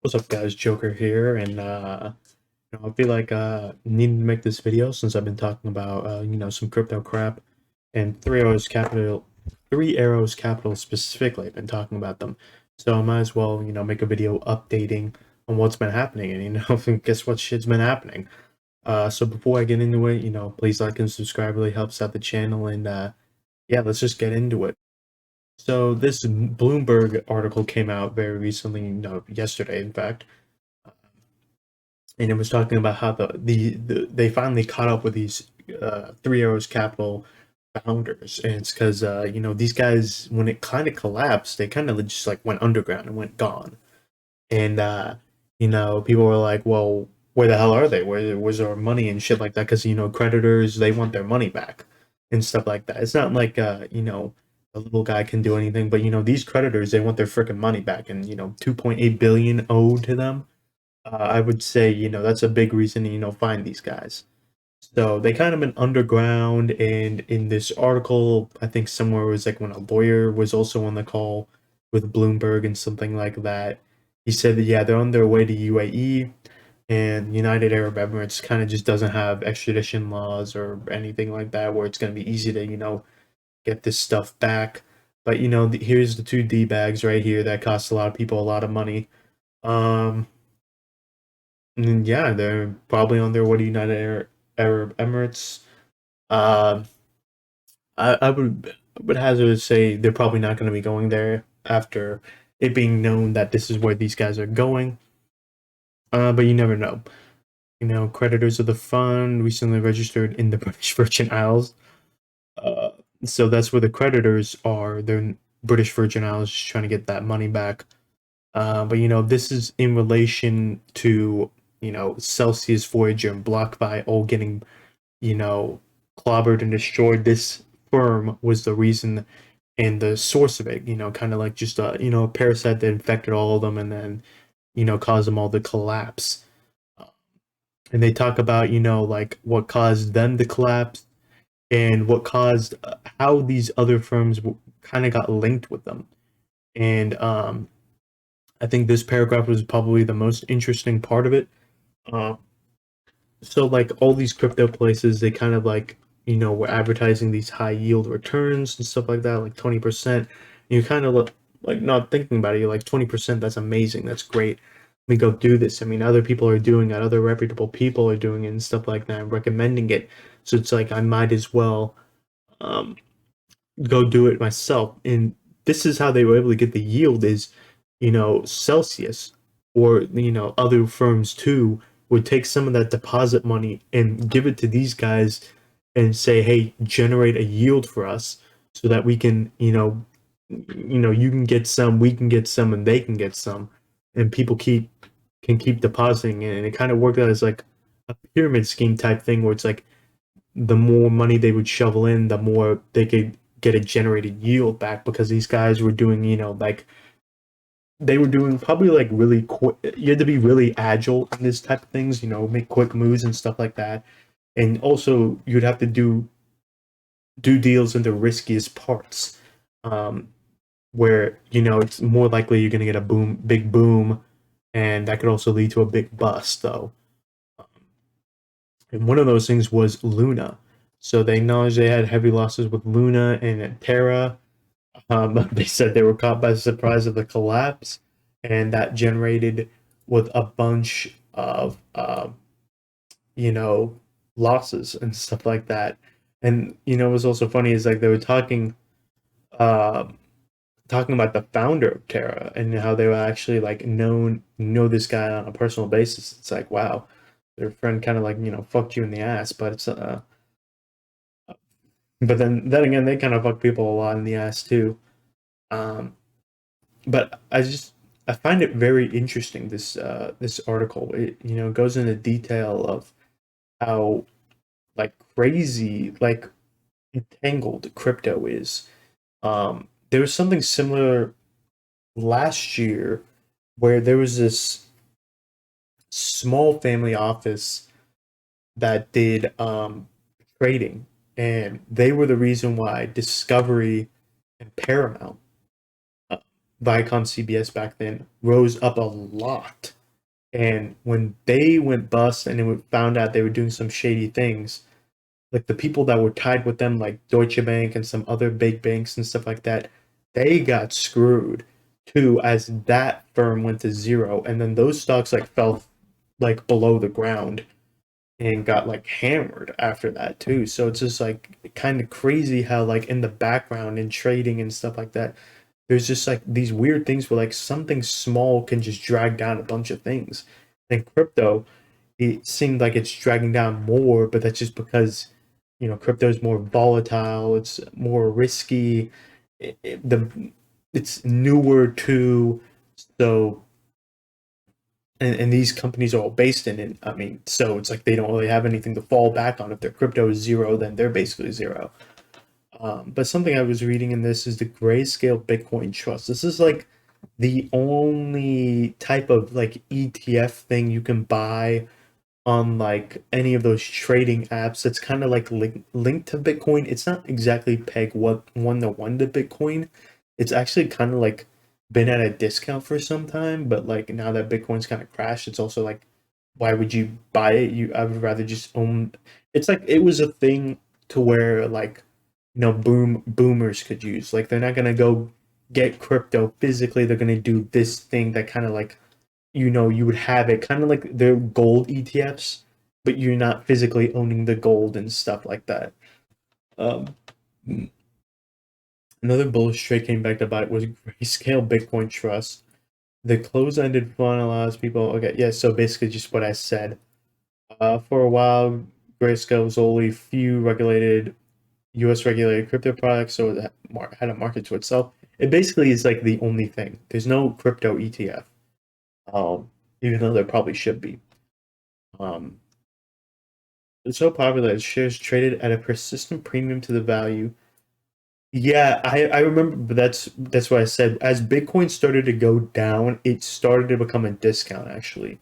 What's up, guys? Joker here, and I feel like needing to make this video since I've been talking about some crypto crap and Three Arrows Capital specifically. I've been talking about them, so I might as well make a video updating on what's been happening, and guess what shit's been happening. So before I get into it, please like and subscribe. Really helps out the channel, and yeah, let's just get into it. So this Bloomberg article came out very recently, yesterday, in fact, and it was talking about how they finally caught up with these Three Arrows Capital founders, and it's because these guys, when it kind of collapsed, they kind of just like went underground and went gone, and people were like, well, where the hell are they? Where was our money and shit like that? Because creditors, they want their money back and stuff like that. It's not like a little guy can do anything, but these creditors, they want their freaking money back, and 2.8 billion owed to them. I would say, that's a big reason to, find these guys. So they kind of been underground, and in this article, I think somewhere it was like when a lawyer was also on the call with Bloomberg and something like that. He said that, yeah, they're on their way to UAE, and United Arab Emirates kind of just doesn't have extradition laws or anything like that where it's going to be easy to, get this stuff back. But, here's the two D-bags right here that cost a lot of people a lot of money. And yeah, they're probably on their way to Arab Emirates. Uh, I would hazard to say they're probably not going to be going there after it being known that this is where these guys are going. But you never know. Creditors of the fund recently registered in the British Virgin Isles. Uh, so that's where the creditors are. They're in British Virgin Isles, just trying to get that money back. But this is in relation to Celsius, Voyager, and BlockFi all getting clobbered and destroyed. This firm was the reason and the source of it. Kind of like just a parasite that infected all of them and then caused them all to collapse. And they talk about like what caused them to collapse and what caused how these other firms kind of got linked with them. And I think this paragraph was probably the most interesting part of it. Uh, so like all these crypto places, they kind of like were advertising these high yield returns and stuff like that, like 20%. You kind of look like not thinking about it. You're like 20%. That's amazing. That's great. Let me go do this. I mean, other people are doing it. Other reputable people are doing it and stuff like that, and recommending it. So it's like I might as well um, go do it myself. And this is how they were able to get the yield is, Celsius or, other firms too would take some of that deposit money and give it to these guys and say, hey, generate a yield for us so that we can, you can get some, we can get some, and they can get some. And people can keep depositing. And it kind of worked out as like a pyramid scheme type thing where it's like the more money they would shovel in, the more they could get a generated yield back because these guys were doing, like they were doing probably like really quick. You had to be really agile in this type of things, make quick moves and stuff like that. And also, you'd have to do deals in the riskiest parts, um, where it's more likely you're going to get a big boom, and that could also lead to a big bust, though. And one of those things was Luna. So they acknowledged they had heavy losses with Luna and Terra. They said they were caught by surprise of the collapse, and that generated with a bunch of losses and stuff like that. And what was also funny is like they were uh, talking about the founder of Terra and how they were actually like know this guy on a personal basis. It's like, wow, their friend kind of like fucked you in the ass, but it's but then again they kind of fuck people a lot in the ass too. Um, but I find it very interesting this article. It goes into detail of how like crazy like entangled crypto is. There was something similar last year where there was this small family office that did trading, and they were the reason why Discovery and Paramount, Viacom CBS back then, rose up a lot And when they went bust and it found out they were doing some shady things, like the people that were tied with them, like Deutsche Bank and some other big banks and stuff like that, they got screwed too, as that firm went to zero, and then those stocks like fell like below the ground and got like hammered after that too. So it's just like kind of crazy how like in the background in trading and stuff like that, there's just like these weird things where like something small can just drag down a bunch of things. And crypto, it seemed like it's dragging down more, but that's just because crypto is more volatile, it's more risky, it's newer too, so and these companies are all based in it. I mean, so it's like they don't really have anything to fall back on. If their crypto is zero, then they're basically zero. But something I was reading in this is the Grayscale Bitcoin Trust. This is like the only type of like ETF thing you can buy on like any of those trading apps that's kind of like linked to Bitcoin. It's not exactly peg what 1-to-1 to Bitcoin. It's actually kind of like been at a discount for some time, but like now that Bitcoin's kind of crashed, it's also like, why would you buy it? I would rather just own. It's like it was a thing to where like boomers could use. Like they're not gonna go get crypto physically. They're gonna do this thing that kind of like you would have it kind of like the gold ETFs, but you're not physically owning the gold and stuff like that. Um, Another bullish trade came back to bite was Grayscale Bitcoin Trust. The close-ended fund allows people. Okay, yeah. So basically, just what I said. For a while, Grayscale was only few regulated U.S. regulated crypto products, so it had a market to itself. It basically is like the only thing. There's no crypto ETF, even though there probably should be. Um, it's so popular that shares traded at a persistent premium to the value. Yeah, I remember, but that's what I said. As Bitcoin started to go down, it started to become a discount actually.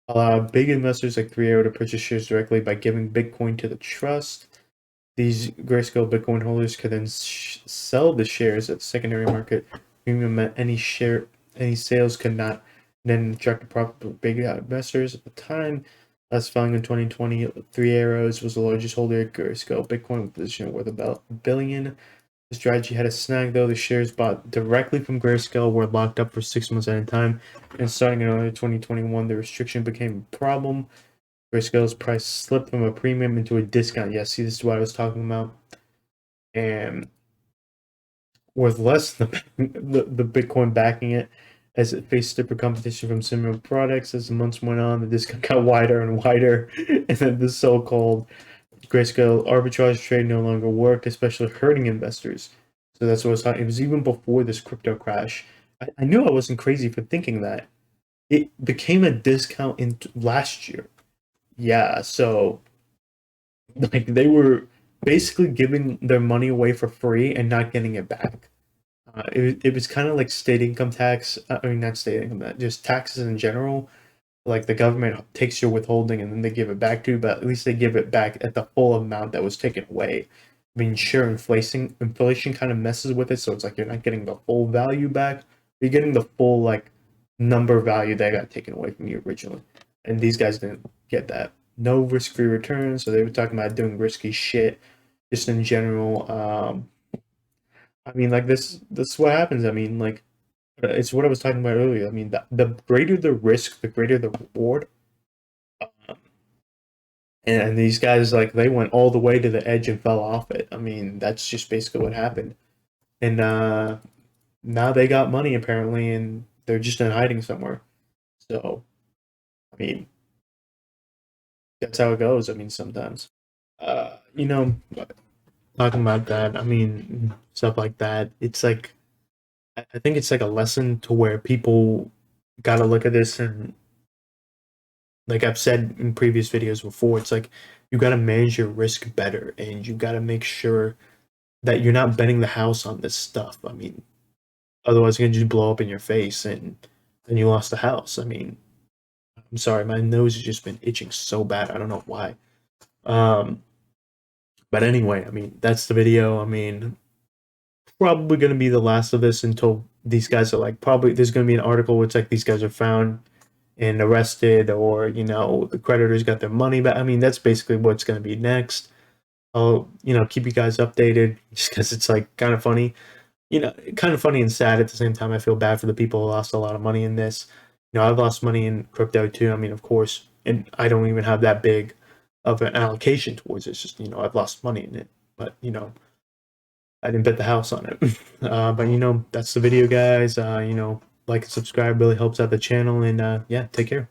Allow big investors like 3 Arrow to purchase shares directly by giving Bitcoin to the trust. These Grayscale Bitcoin holders could then sell the shares at the secondary market. Premium meant any sales could not then attract the profit of big investors at the time. Last filing in 2020, 3 Arrows was the largest holder of Grayscale Bitcoin with a position worth about $1 billion. The strategy had a snag though. The shares bought directly from Grayscale were locked up for 6 months at a time, and starting in early 2021, the restriction became a problem. Grayscale's price slipped from a premium into a discount. Yeah, see, this is what I was talking about. And worth less than the Bitcoin backing it, as it faced stiffer competition from similar products. As the months went on, the discount got wider and wider, and then the so-called Grayscale arbitrage trade no longer worked, especially hurting investors. So that's what I was talking. It was even before this crypto crash. I knew I wasn't crazy for thinking that. It became a discount in last year. Yeah, so like they were basically giving their money away for free and not getting it back. It was kind of like state income tax. I mean, not state income tax, just taxes in general. Like the government takes your withholding and then they give it back to you, but at least they give it back at the full amount that was taken away. I mean, sure, inflation kind of messes with it, so it's like you're not getting the full value back. You're getting the full like number value that got taken away from you originally, and these guys didn't get that. No risk-free returns, so they were talking about doing risky shit, just in general. I mean, like this is what happens. I mean, like it's what I was talking about earlier. I mean, the greater the risk, the greater the reward. And these guys, like, they went all the way to the edge and fell off it. I mean, that's just basically what happened. And now they got money apparently, and they're just in hiding somewhere. So, I mean, that's how it goes. I mean, sometimes, uh, you know, talking about that. I mean, stuff like that. It's like I think it's like a lesson to where people got to look at this, and like I've said in previous videos before, it's like you got to manage your risk better, and you got to make sure that you're not betting the house on this stuff. I mean, otherwise it's gonna just blow up in your face, and then you lost the house. I mean, I'm sorry, my nose has just been itching so bad. I don't know why. Um, but anyway, I mean, that's the video. I mean, probably gonna be the last of this until these guys are like, probably there's gonna be an article where it's like these guys are found and arrested, or the creditors got their money back. I mean, that's basically what's going to be next. I'll keep you guys updated, just because it's like kind of funny. Kind of funny and sad at the same time. I feel bad for the people who lost a lot of money in this. I've lost money in crypto too. I mean, of course, and I don't even have that big of an allocation towards it. It's just, I've lost money in it, but I didn't bet the house on it. But that's the video, guys. Like and subscribe really helps out the channel, and yeah, take care.